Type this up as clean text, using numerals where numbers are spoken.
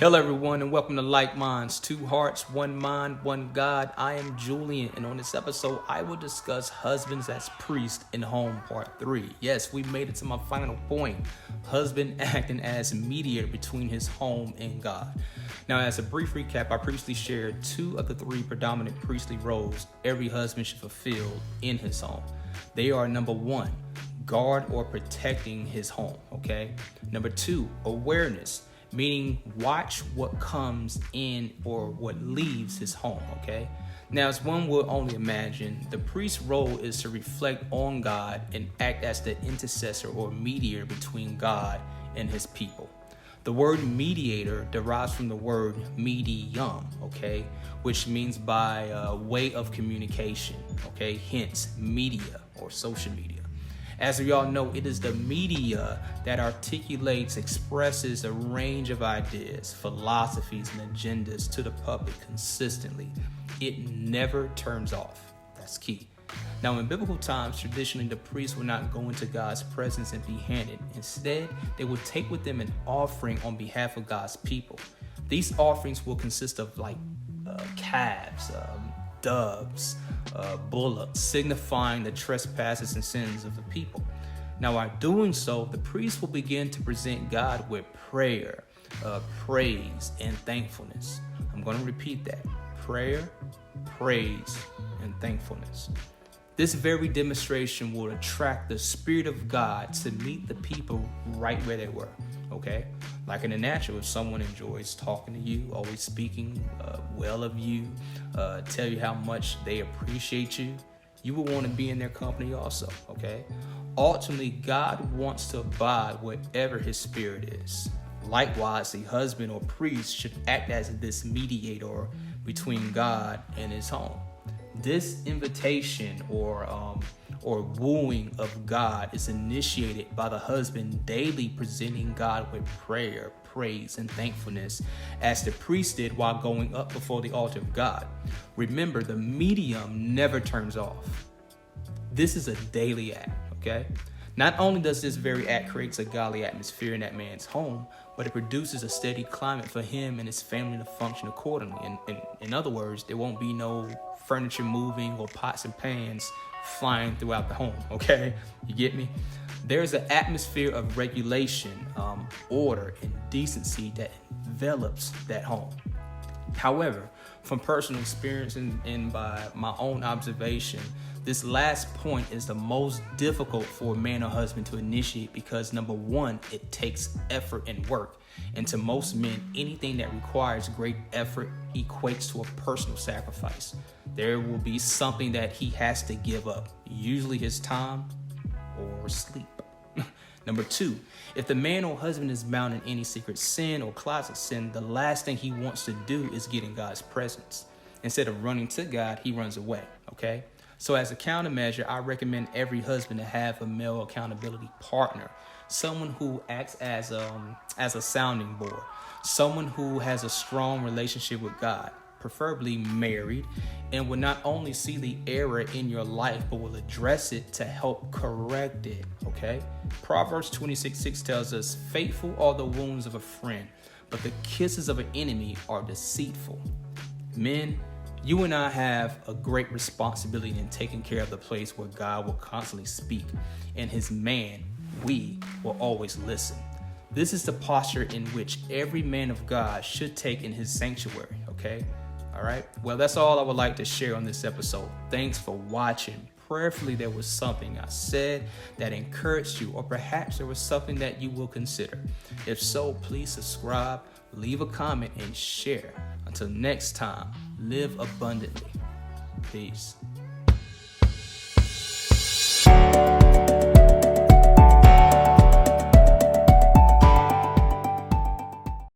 Hello everyone and welcome to Like Minds, Two Hearts, One Mind, One God. I am Julian, and on this episode I will discuss husbands as priests in home part 3. Yes, we made it to my final point. Husband acting as mediator between his home and God. Now, as a brief recap, I previously shared 2 of the 3 predominant priestly roles every husband should fulfill in his home. They are: number 1, guard or protecting his home, okay? Number 2, awareness, meaning watch what comes in or what leaves his home, okay? Now, as one would only imagine, the priest's role is to reflect on God and act as the intercessor or mediator between God and his people. The word mediator derives from the word medium, okay, which means by way of communication, okay, hence media or social media. As we all know, it is the media that articulates, expresses a range of ideas, philosophies, and agendas to the public consistently. It never turns off. That's key. Now, in biblical times, traditionally, the priests would not go into God's presence empty-handed. Instead, they would take with them an offering on behalf of God's people. These offerings will consist of calves, doves, bullocks, signifying the trespasses and sins of the people. Now, while doing so, the priest will begin to present God with prayer, praise, and thankfulness. I'm going to repeat that: prayer, praise, and thankfulness. This very demonstration will attract the Spirit of God to meet the people right where they were, okay? Like in the natural, if someone enjoys talking to you, always speaking well of you, tell you how much they appreciate you, you will want to be in their company also, okay? Ultimately, God wants to abide wherever his Spirit is. Likewise, the husband or priest should act as this mediator between God and his home. This invitation or wooing of God is initiated by the husband daily presenting God with prayer, praise, and thankfulness, as the priest did while going up before the altar of God. Remember, the medium never turns off. This is a daily act, okay? Not only does this very act create a godly atmosphere in that man's home, but it produces a steady climate for him and his family to function accordingly. In other words, there won't be no furniture moving or pots and pans flying throughout the home, okay? You get me? There's an atmosphere of regulation, order, and decency that envelops that home. However, from personal experience and by my own observation, this last point is the most difficult for a man or husband to initiate because, number 1, it takes effort and work. And to most men, anything that requires great effort equates to a personal sacrifice. There will be something that he has to give up, usually his time or sleep. Number 2, if the man or husband is bound in any secret sin or closet sin, the last thing he wants to do is get in God's presence. Instead of running to God, he runs away, okay? So as a countermeasure, I recommend every husband to have a male accountability partner, someone who acts as a sounding board, someone who has a strong relationship with God, preferably married, and will not only see the error in your life, but will address it to help correct it, okay? Proverbs 26:6 tells us, "Faithful are the wounds of a friend, but the kisses of an enemy are deceitful." Men, you and I have a great responsibility in taking care of the place where God will constantly speak, and his man, we, will always listen. This is the posture in which every man of God should take in his sanctuary, okay? All right? Well, that's all I would like to share on this episode. Thanks for watching. Prayerfully, there was something I said that encouraged you, or perhaps there was something that you will consider. If so, please subscribe, leave a comment, and share. Until next time, live abundantly. Peace.